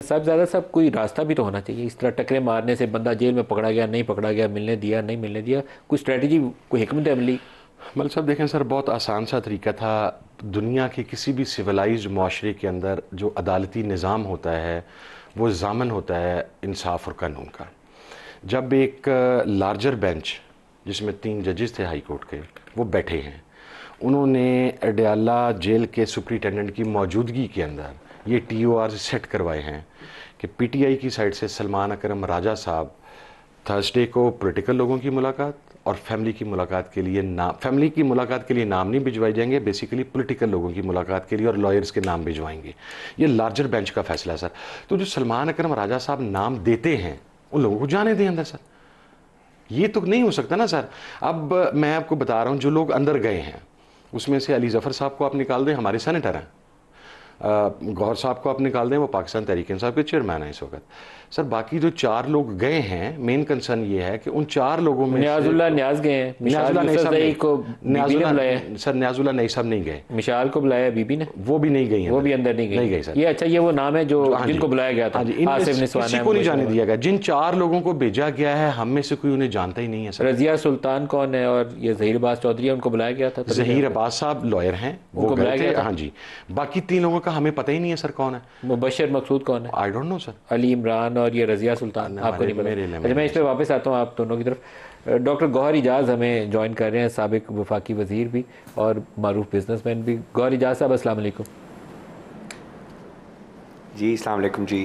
साहबजादा साहब, कोई रास्ता भी तो होना चाहिए। इस तरह टकरे मारने से बंदा जेल में पकड़ा गया, नहीं पकड़ा गया, मिलने दिया, नहीं मिलने दिया, कोई स्ट्रेटजी, कोई हिकमत अमली? मल साहब देखें सर, बहुत आसान सा तरीका था। दुनिया के किसी भी सिविलाइज्ड माशरे के अंदर जो अदालती निज़ाम होता है वो ज़ामन होता है इंसाफ और कानून का। जब एक लार्जर बेंच जिसमें 3 जजेस थे हाई कोर्ट के, वो बैठे हैं, उन्होंने अडयाला जेल के सुप्रिटेंडेंट की मौजूदगी के अंदर ये TOR सेट करवाए हैं कि PTI की साइड से सलमान अकरम राजा साहब थर्सडे को पॉलिटिकल लोगों की मुलाकात और फैमिली की मुलाकात के लिए फैमिली की मुलाकात के लिए नाम नहीं भिजवाए जाएंगे, बेसिकली पॉलिटिकल लोगों की मुलाकात के लिए और लॉयर्स के नाम भिजवाएंगे। ये लार्जर बेंच का फैसला है सर। तो जो सलमान अकरम राजा साहब नाम देते हैं उन लोगों को जाने दें अंदर सर। ये तो नहीं हो सकता ना सर। अब मैं आपको बता रहा हूँ, जो लोग अंदर गए हैं उसमें से अली जफ़र साहब को आप निकाल दें, हमारे सेनेटर हैं। गौहर साहब को आप निकाल दें, वो पाकिस्तान तहरीक इंसाफ के चेयरमैन है इस वक्त। सर बाकी जो 4 लोग गए हैं, मेन कंसर्न ये है कि उन 4 लोगों में न्याजुल्लाह न्याज गए हैं, न्याजुल्लाह नई साहब को बीबी ने बुलाया। सर न्याजुल्लाह नई साहब नहीं गए, मिशाल को बुलाया बीबी ने, वो भी नहीं गई, वो भी अंदर नहीं गई। नहीं गई सर। ये अच्छा, ये वो नाम है जो हाँ जिनको बुलाया गया था। आसिफ निस्वान किसी को नहीं जाने दिया गया। जिन 4 लोगों को भेजा गया है, हम में से कोई उन्हें जानता ही नहीं है सर। रजिया सुल्तान कौन है और ये जहीर अब्बास चौधरी है, उनको बुलाया गया था। जहीर अब्बास साहब लॉयर हैं, वो गए थे। हाँ जी। बाकी 3 लोगों का हमें पता ही नहीं है सर कौन है। मुबशर मकसूद कौन है? I don't know sir. Ali Imran और ये रजिया सुल्तान आपको नहीं पता? अच्छा, मैं इस पर वापस आता हूँ आप दोनों की तरफ। डॉक्टर गौहर इजाज़ हमें ज्वाइन कर रहे हैं, साबिक वफाकी वजीर भी और मारूफ बिजनेसमैन भी। गौहर इजाज़ साहब अस्सलाम वालेकुम। जी अस्सलाम वालेकुम जी।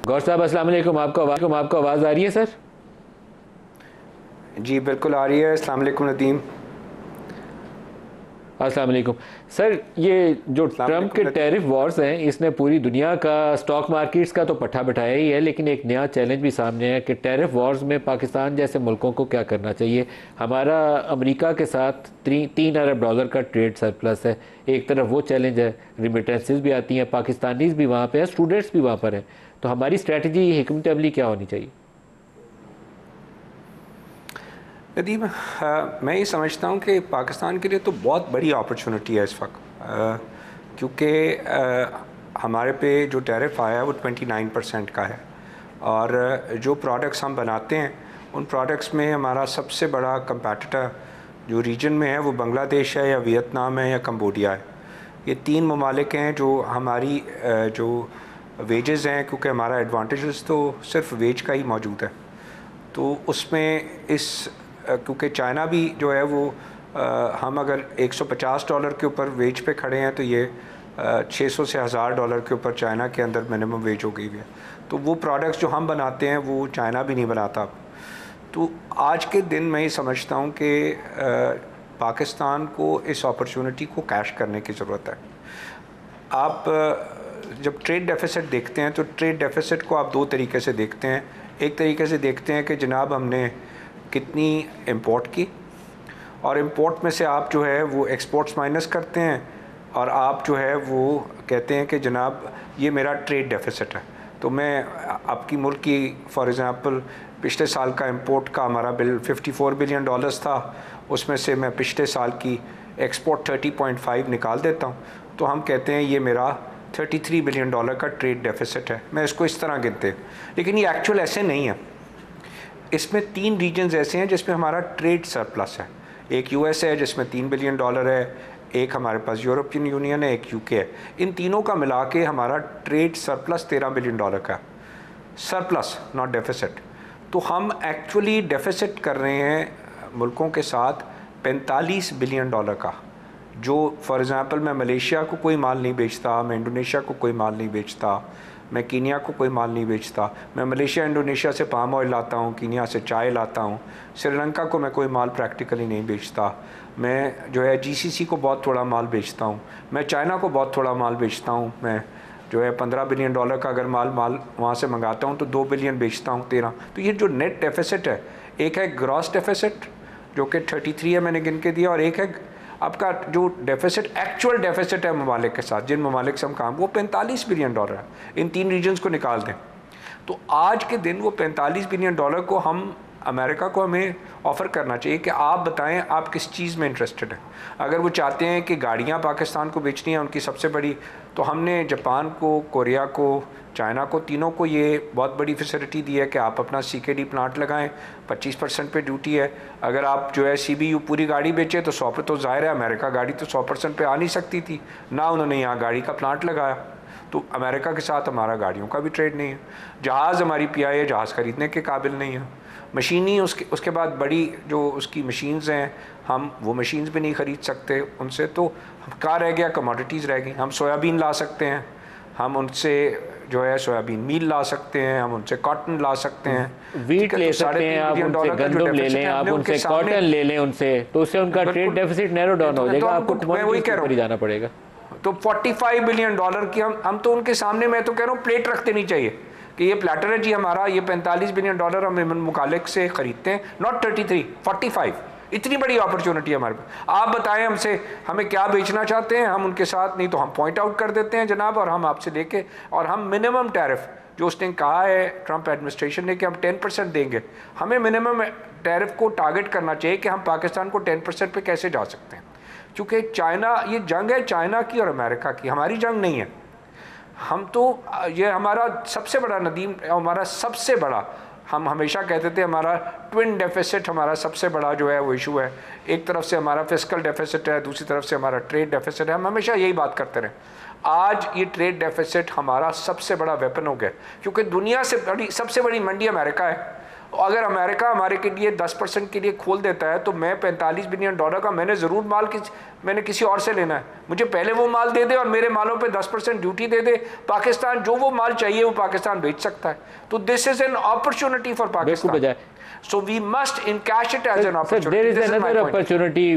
गौहर साहब अस्सलाम वालेकुम। आपको आवाज़ आ रही है सर? जी बिल्कुल आ रही है। अस्सलाम वालेकुम नदीम। अस्सलाम वालेकुम सर। ये जो ट्रम्प के टैरिफ वॉर्स हैं, इसने पूरी दुनिया का स्टॉक मार्केट्स का तो पट्टा बिठाया ही है, लेकिन एक नया चैलेंज भी सामने है कि टैरिफ वॉर्स में पाकिस्तान जैसे मुल्कों को क्या करना चाहिए। हमारा अमेरिका के साथ 3 अरब डॉलर का ट्रेड सरप्लस है। एक तरफ वो चैलेंज है, रिमिटेंसेस भी आती हैं, पाकिस्तानीज भी वहाँ पर हैं, स्टूडेंट्स भी वहाँ पर हैं। तो हमारी स्ट्रैटेजी, हिकमत अमली क्या होनी चाहिए? नदीम, मैं ये समझता हूँ कि पाकिस्तान के लिए तो बहुत बड़ी अपॉर्चुनिटी है इस वक्त, क्योंकि हमारे पे जो टैरिफ आया है वो 29% का है, और जो प्रोडक्ट्स हम बनाते हैं उन प्रोडक्ट्स में हमारा सबसे बड़ा कंपेटिटर जो रीजन में है वो बांग्लादेश है या वियतनाम है या कंबोडिया है। ये 3 ममालिक हैं जो हमारी जो वेजेस हैं, क्योंकि हमारा एडवांटेजेस तो सिर्फ वेज का ही मौजूद है, तो उसमें क्योंकि चाइना भी जो है वो हम अगर $150 के ऊपर वेज पे खड़े हैं, तो ये 600 से $1000 के ऊपर चाइना के अंदर मिनिमम वेज हो गई है। तो वो प्रोडक्ट्स जो हम बनाते हैं वो चाइना भी नहीं बनाता। तो आज के दिन मैं ये समझता हूँ कि पाकिस्तान को इस अपॉर्चुनिटी को कैश करने की ज़रूरत है। आप जब ट्रेड डेफिसिट देखते हैं तो ट्रेड डेफिसिट को आप 2 तरीके से देखते हैं। एक तरीके से देखते हैं कि जनाब हमने कितनी इंपोर्ट की, और इंपोर्ट में से आप जो है वो एक्सपोर्ट्स माइनस करते हैं, और आप जो है वो कहते हैं कि जनाब ये मेरा ट्रेड डेफिसिट है। तो मैं आपकी मुल्क की फॉर एग्ज़ाम्पल पिछले साल का इंपोर्ट का हमारा बिल $54 बिलियन था, उसमें से मैं पिछले साल की एक्सपोर्ट 30.5 निकाल देता हूँ, तो हम कहते हैं ये मेरा $33 बिलियन का ट्रेड डेफिसिट है। मैं इसको इस तरह गिनते हैं, लेकिन ये एक्चुअल ऐसे नहीं है। इसमें 3 रीजन्स ऐसे हैं जिसमें हमारा ट्रेड सरप्लस है। एक US है जिसमें $3 बिलियन है, एक हमारे पास यूरोपियन यूनियन है, एक UK है। इन तीनों का मिला के हमारा ट्रेड सरप्लस $13 बिलियन का, सरप्लस नॉट डेफिसिट। तो हम एक्चुअली डेफिसिट कर रहे हैं मुल्कों के साथ $45 बिलियन का, जो फॉर एग्ज़ाम्पल मैं मलेशिया को कोई माल नहीं बेचता, मैं इंडोनेशिया को कोई माल नहीं बेचता, मैं कीनिया को कोई माल नहीं बेचता। मैं मलेशिया इंडोनेशिया से पाम ऑयल लाता हूँ, कीनिया से चाय लाता हूँ, श्रीलंका को मैं कोई माल प्रैक्टिकली नहीं बेचता। मैं जो है GCC को बहुत थोड़ा माल बेचता हूँ, मैं चाइना को बहुत थोड़ा माल बेचता हूँ। मैं जो है $15 बिलियन का अगर माल वहाँ से मंगाता हूँ तो $2 बिलियन बेचता हूँ, 13। तो ये जो नेट डेफिसिट है, एक है ग्रॉस डेफिसिट जो कि 33 है, मैंने गिन के दिया, और एक है आपका जो डेफिसिट एक्चुअल डेफिसिट है ममालिक के साथ, जिन ममालिक से हम काम, वो $45 बिलियन है। इन 3 रीजन्स को निकाल दें तो आज के दिन वो $45 बिलियन को हम अमेरिका को हमें ऑफ़र करना चाहिए कि आप बताएं आप किस चीज़ में इंटरेस्टेड हैं। अगर वो चाहते हैं कि गाड़ियाँ पाकिस्तान को बेचनी है उनकी सबसे बड़ी, तो हमने जापान को, कोरिया को, चाइना को, तीनों को ये बहुत बड़ी फैसिलिटी दी है कि आप अपना CKD प्लांट लगाएं, 25% पे ड्यूटी है। अगर आप जो है CBU पूरी गाड़ी बेचे तो 100 पे, तो ज़ाहिर है अमेरिका गाड़ी तो 100% पे आ नहीं सकती थी ना, उन्होंने यहाँ गाड़ी का प्लांट लगाया। तो अमेरिका के साथ हमारा गाड़ियों का भी ट्रेड नहीं है। जहाज़ हमारी PIA जहाज़ ख़रीदने के काबिल नहीं है। मशीनी उसके बाद बड़ी जो उसकी मशीन्स हैं, हम वो मशीन्स भी नहीं ख़रीद सकते उनसे। तो क्या रह गया? कमोडिटीज़ रह गई। हम सोयाबीन ला सकते हैं, हम उनसे जो है सोयाबीन मील ला सकते हैं, हम उनसे कॉटन ला सकते हैं, वीट ले सकते हैं, आप उनसे गंदम ले लें, आप उनसे कॉटन ले लें उनसे, तो उससे उनका ट्रेड डेफिसिट नैरो डाउन हो जाएगा। आपको कमोडिटीज पर ही जाना पड़ेगा। तो $45 बिलियन की हम तो उनके सामने, मैं तो कह रहा हूँ प्लेट रख देनी चाहिए कि ये प्लेटर है जी हमारा, ये $45 बिलियन हम मुखालिक से ख़रीदते हैं, नॉट 33, 45। इतनी बड़ी अपॉर्चुनिटी है हमारे पास। आप बताएं हमसे, हमें क्या बेचना चाहते हैं, हम उनके साथ, नहीं तो हम पॉइंट आउट कर देते हैं जनाब, और हम आपसे लेके, और हम मिनिमम टैरिफ जो उसने कहा है ट्रंप एडमिनिस्ट्रेशन ने कि हम 10% देंगे, हमें मिनिमम टैरिफ को टारगेट करना चाहिए कि हम पाकिस्तान को 10% पे कैसे जा सकते हैं। क्योंकि चाइना, ये जंग है चाइना की और अमेरिका की, हमारी जंग नहीं है। हम तो, ये हमारा सबसे बड़ा नदीम, हमारा सबसे बड़ा, हम हमेशा कहते थे हमारा ट्विन डेफिसिट, हमारा सबसे बड़ा जो है वो इशू है। एक तरफ से हमारा फिस्कल डेफिसिट है, दूसरी तरफ से हमारा ट्रेड डेफिसिट है। हम हमेशा यही बात करते रहे। आज ये ट्रेड डेफिसिट हमारा सबसे बड़ा वेपन हो गया, क्योंकि दुनिया से सबसे बड़ी मंडी अमेरिका है। अगर अमेरिका हमारे के लिए 10% के लिए खोल देता है, तो मैं $45 बिलियन का मैंने ज़रूर माल मैंने किसी और से लेना है। मुझे पहले वो माल दे दे और मेरे मालों पे 10% ड्यूटी दे दे। पाकिस्तान जो वो माल चाहिए वो पाकिस्तान बेच सकता है। तो this is an opportunity for Pakistan. So we must encash it as an opportunity.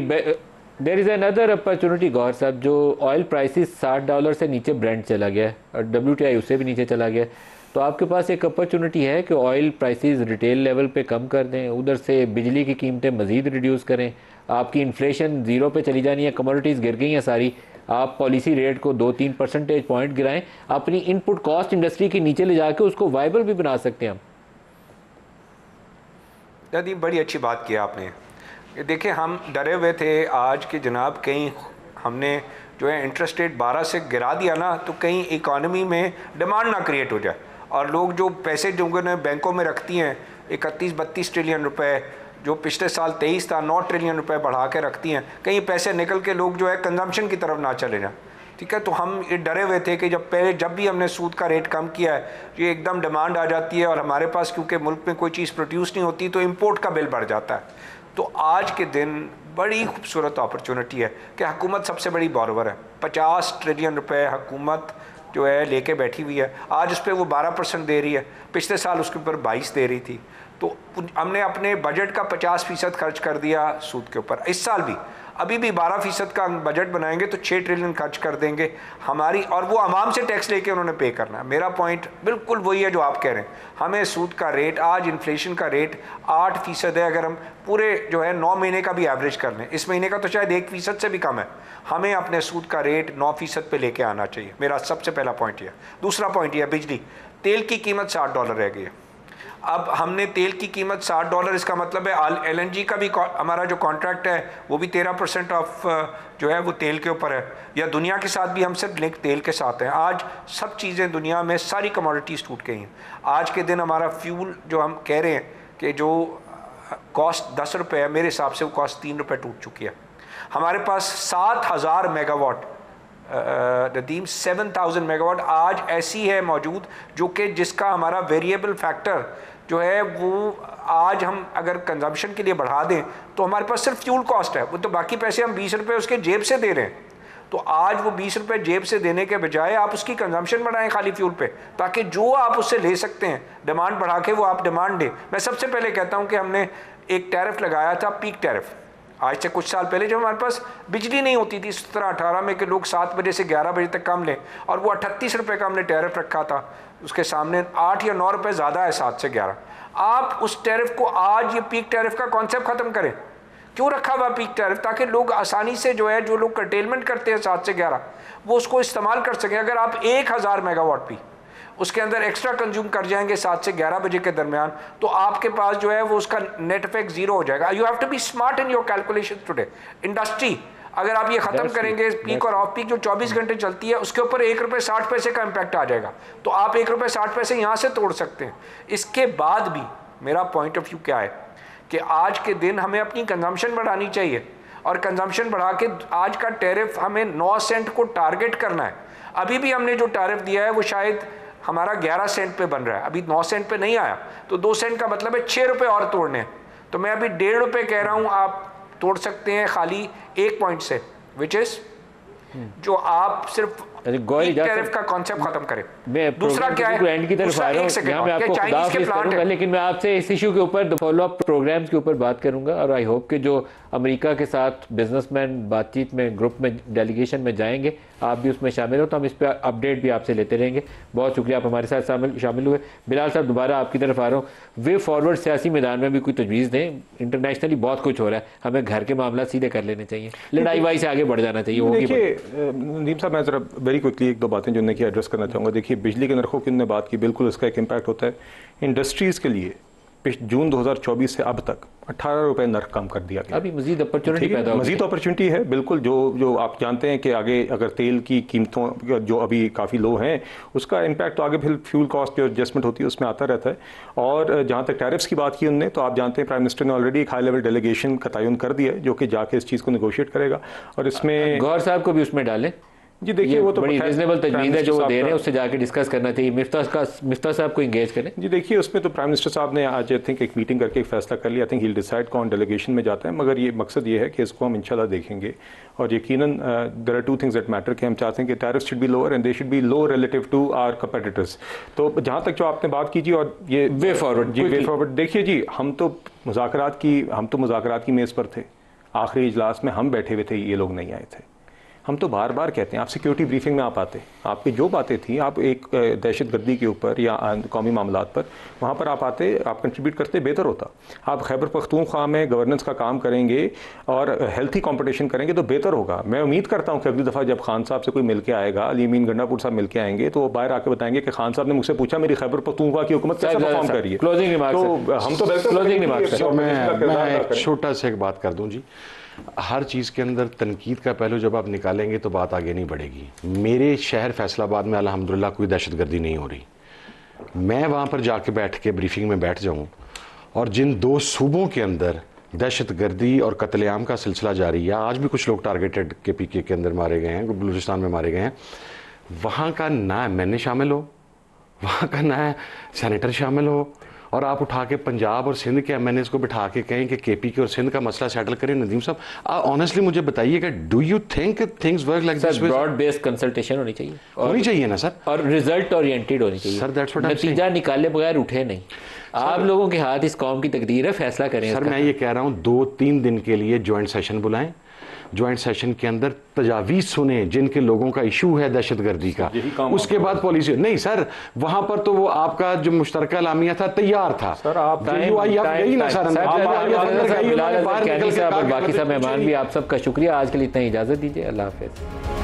There is another opportunity Gaur साहब, जो ऑयल प्राइसेस $60 से नीचे ब्रेंट चला गया है और WTI उससे भी नीचे चला गया है। तो आपके पास एक अपॉर्चुनिटी है कि ऑयल प्राइसेस रिटेल लेवल पे कम कर दें, उधर से बिजली की कीमतें मज़ीद रिड्यूस करें, आपकी इन्फ्लेशन ज़ीरो पे चली जानी है, कमोडिटीज़ गिर गई हैं सारी, आप पॉलिसी रेट को 2-3 परसेंटेज पॉइंट गिराएं, अपनी इनपुट कॉस्ट इंडस्ट्री के नीचे ले जाके उसको वाइबल भी बना सकते हैं हम। दादी बड़ी अच्छी बात की आपने। देखिए हम डरे हुए थे आज के जनाब, कहीं हमने जो है इंटरेस्ट रेट 12 से गिरा दिया ना, तो कहीं इकॉनमी में डिमांड ना क्रिएट हो जाए, और लोग जो पैसे जो बैंकों में रखती हैं 31-32 ट्रिलियन रुपए, जो पिछले साल 23 था, 9 ट्रिलियन रुपए बढ़ा के रखती हैं, कहीं पैसे निकल के लोग जो है कंजम्पशन की तरफ ना चले जाएं। ठीक है, तो हम ये डरे हुए थे कि जब भी हमने सूद का रेट कम किया है, ये एकदम डिमांड आ जाती है, और हमारे पास क्योंकि मुल्क में कोई चीज़ प्रोड्यूस नहीं होती तो इम्पोर्ट का बिल बढ़ जाता है। तो आज के दिन बड़ी खूबसूरत अपॉर्चुनिटी है कि हुकूमत सबसे बड़ी बोरोवर है। 50 ट्रिलियन रुपए हुकूमत जो है लेके बैठी हुई है। आज उस पर वो 12% दे रही है, पिछले साल उसके ऊपर 22 दे रही थी। तो हमने अपने बजट का 50% खर्च कर दिया सूद के ऊपर। इस साल भी अभी भी 12% का बजट बनाएंगे तो 6 ट्रिलियन खर्च कर देंगे हमारी, और वो आवाम से टैक्स लेके उन्होंने पे करना है। मेरा पॉइंट बिल्कुल वही है जो आप कह रहे हैं। हमें सूद का रेट, आज इन्फ्लेशन का रेट 8% है। अगर हम पूरे जो है 9 महीने का भी एवरेज कर लें, इस महीने का तो शायद 1% से भी कम है, हमें अपने सूद का रेट 9% पे लेके आना चाहिए। मेरा सबसे पहला पॉइंट यह। दूसरा पॉइंट यह, बिजली, तेल की कीमत $60 रह गई है। अब हमने तेल की कीमत $60, इसका मतलब है LNG का भी हमारा जो कॉन्ट्रैक्ट है वो भी 13% ऑफ जो है वो तेल के ऊपर है, या दुनिया के साथ भी हम सिर्फ लिंक तेल के साथ हैं। आज सब चीज़ें दुनिया में सारी कमोडिटीज़ टूट गई हैं। आज के दिन हमारा फ्यूल जो हम कह रहे हैं कि जो कॉस्ट ₹10 है, मेरे हिसाब से वो कॉस्ट ₹3 टूट चुकी है। हमारे पास 7000 मेगावाट नदीम 7000 मेगावाट आज ऐसी है मौजूद, जो कि जिसका हमारा वेरिएबल फैक्टर जो है वो आज हम अगर कंजम्पशन के लिए बढ़ा दें तो हमारे पास सिर्फ फ्यूल कॉस्ट है, वो तो बाकी पैसे हम ₹20 उसके जेब से दे रहे हैं। तो आज वो ₹20 जेब से देने के बजाय आप उसकी कंजम्पशन बढ़ाएं खाली फ्यूल पे, ताकि जो आप उससे ले सकते हैं डिमांड बढ़ा के वो आप डिमांड दें। मैं सबसे पहले कहता हूँ कि हमने एक टैरिफ लगाया था, पीक टैरिफ, आज से कुछ साल पहले जब हमारे पास बिजली नहीं होती थी 17-18 में कि लोग 7 बजे से 11 बजे तक काम लें, और वो ₹38 का हमने टैरिफ रखा था, उसके सामने 8 या 9 रुपये ज़्यादा है 7 से 11। आप उस टैरिफ को आज ये पीक टैरिफ का कॉन्सेप्ट ख़त्म करें। क्यों रखा हुआ पीक टैरिफ? ताकि लोग आसानी से जो है, जो लोग कर्टेलमेंट करते हैं 7 से 11, वो उसको इस्तेमाल कर सकें। अगर आप 1000 मेगावाट भी उसके अंदर एक्स्ट्रा कंज्यूम कर जाएंगे 7 से 11 बजे के दरमियान, तो आपके पास जो है वो उसका नेट इफेक्ट जीरो हो जाएगा। You have to be smart in your calculation today. Industry अगर आप ये खत्म करेंगे पीक और ऑफ पीक जो 24 घंटे चलती है, उसके ऊपर ₹1.60 का इम्पैक्ट आ जाएगा, तो आप ₹1.60 यहाँ से तोड़ सकते हैं। इसके बाद भी मेरा पॉइंट ऑफ व्यू क्या है कि आज के दिन हमें अपनी कंजम्पशन बढ़ानी चाहिए, और कंजम्पशन बढ़ा के आज का टैरिफ हमें 9 सेंट को टारगेट करना है। अभी भी हमने जो टैरिफ दिया है वो शायद हमारा 11 सेंट पे बन रहा है, अभी 9 सेंट पे नहीं आया, तो 2 सेंट का मतलब है ₹6 और तोड़ने हैं। तो मैं अभी ₹1.5 कह रहा हूँ, आप तोड़ सकते हैं खाली 1 पॉइंट से, विच इज जो आप सिर्फ टैरिफ का कॉन्सेप्ट खत्म करें। दूसरा क्या है, एंड की तरफ आ रहा हूं, यहाँ मैं आपको खुदाफिज़ करूंगा, लेकिन मैं आपसे इस इशू के ऊपर फॉलो अप प्रोग्राम्स के ऊपर बात करूंगा, और आई होप कि जो अमेरिका के साथ बिजनेसमैन बातचीत में ग्रुप में डेलीगेशन में जाएंगे आप भी उसमें शामिल हो, तो हम इस पर अपडेट भी आपसे लेते रहेंगे। बहुत शुक्रिया आप हमारे साथ शामिल हुए। बिलाल साहब दोबारा आपकी तरफ आ रहा हूँ, वे फॉरवर्ड सियासी मैदान में भी कोई तजवीज़ दें। इंटरनेशनली बहुत कुछ हो रहा है, हमें घर के मामला सीधे कर लेने चाहिए, लड़ाई वाई से आगे बढ़ जाना चाहिए। देखिए नदीम साहब, मैं ज़रा वेरी क्विकली 1-2 बातें जो उन्होंने की एड्रेस करना चाहूँगा। देखिए बिजली के नरखों की उन्होंने बात की, बिल्कुल इसका एक इम्पैक्ट होता है इंडस्ट्रीज़ के लिए। जून 2024 से अब तक ₹18 नर्क कम कर दिया गया। अभी मजीद अपॉर्चुनिटी पैदा होगी, मजीद अपॉर्चुनिटी है बिल्कुल। जो आप जानते हैं कि आगे अगर तेल की कीमतों जो अभी काफ़ी लो हैं, उसका इम्पैक्ट तो आगे फिर फ्यूल कॉस्ट जो एडजस्टमेंट होती है उसमें आता रहता है। और जहाँ तक टैरिफ्स की बात की उनने, तो आप जानते हैं प्राइम मिनिस्टर ने ऑलरेडी एक हाई लेवल डेलीगेशन का तयन कर दिया है जो कि जाके इस चीज़ को निगोशिएट करेगा। और इसमें गौहर साहब को भी उसमें डालें। जी देखिए वो तो बड़ी रीजनेबल तजवीज़ है जो वो दे रहे हैं, उससे जाके डिस्कस करना चाहिए। मिफ्ता साहब को इंगेज करें। जी देखिए उसमें तो प्राइम मिनिस्टर साहब ने आज आई थिंक एक मीटिंग करके एक फैसला कर लिया। आई थिंक ही डिसाइड कौन डेलीगेशन में जाता है, मगर ये मकसद ये है कि इसको हम इंशाल्लाह देखेंगे। और यकीनन there are 2 things that matter कि हम चाहते हैं कि tariff should be lower and they should be low relative to our competitors. तो जहाँ तक जो आपने बात की जी, और ये वे फॉरवर्ड देखिए जी, हम तो मुज़ाकरात की मेज़ पर थे, आखिरी इजलास में हम बैठे हुए थे, ये लोग नहीं आए थे। हम तो बार बार कहते हैं, आप सिक्योरिटी ब्रीफिंग में आप आते, आपकी जो बातें थी, आप एक दहशतगर्दी के ऊपर या कौमी मामलात पर वहाँ पर आप आते, आप कंट्रीब्यूट करते, बेहतर होता। आप खैबर पख्तूनख्वा में गवर्नेंस का काम करेंगे और हेल्थी कंपटीशन करेंगे तो बेहतर होगा। मैं उम्मीद करता हूँ कि अगली दफ़ा जब खान साहब से कोई मिल के आएगा, अली अमीन गंडापुर साहब मिल के आएंगे, तो वो बाहर आके बताएंगे कि खान साहब ने मुझसे पूछा मेरी खैबर पख्तूनख्वा की हुकूमत कैसे परफॉर्म कर रही है। तो हम तो मैं छोटा सा एक बात कर दूँ जी, हर चीज़ के अंदर तनकीद का पहलू जब आप निकालेंगे तो बात आगे नहीं बढ़ेगी। मेरे शहर फैसलाबाद में अल्हम्दुलिल्लाह कोई दहशतगर्दी नहीं हो रही। मैं वहाँ पर जाके बैठ के ब्रीफिंग में बैठ जाऊँ, और जिन 2 सूबों के अंदर दहशतगर्दी और कत्लेआम का सिलसिला जारी है, आज भी कुछ लोग टारगेटेड KPK के अंदर मारे गए हैं, बलूचिस्तान में मारे गए हैं, वहाँ का ना MNA शामिल हो, वहाँ का ना सेनेटर शामिल हो, और आप उठा के पंजाब और सिंध के MNAs को बिठा के कहें कि KPK और सिंध का मसला सेटल करें। नदीम साहब ऑनेस्टली मुझे बताइए कि do you think things work like this? Broad based consultation होनी चाहिए, होनी चाहिए ना सर, और रिजल्ट ओरिएंटेड होनी चाहिए। Sir that's what I am saying. नतीजा निकाले बगैर उठे नहीं। आप लोगों के हाथ इस कौम की तकदीर है, फैसला करें। सर मैं ये कह रहा हूँ 2-3 दिन के लिए ज्वाइंट सेशन बुलाएं, ज्वाइंट सेशन के अंदर तजावीज़ सुने जिनके लोगों का इशू है दहशतगर्दी का, उसके बाद पॉलिसी नहीं। सर वहां पर तो वो आपका जो मुश्तरका लामिया था तैयार था सर। आप बाकी सब मेहमान भी, आप सबका शुक्रिया। आज के लिए इतना इजाज़त दीजिए, अल्लाह हाफिज़।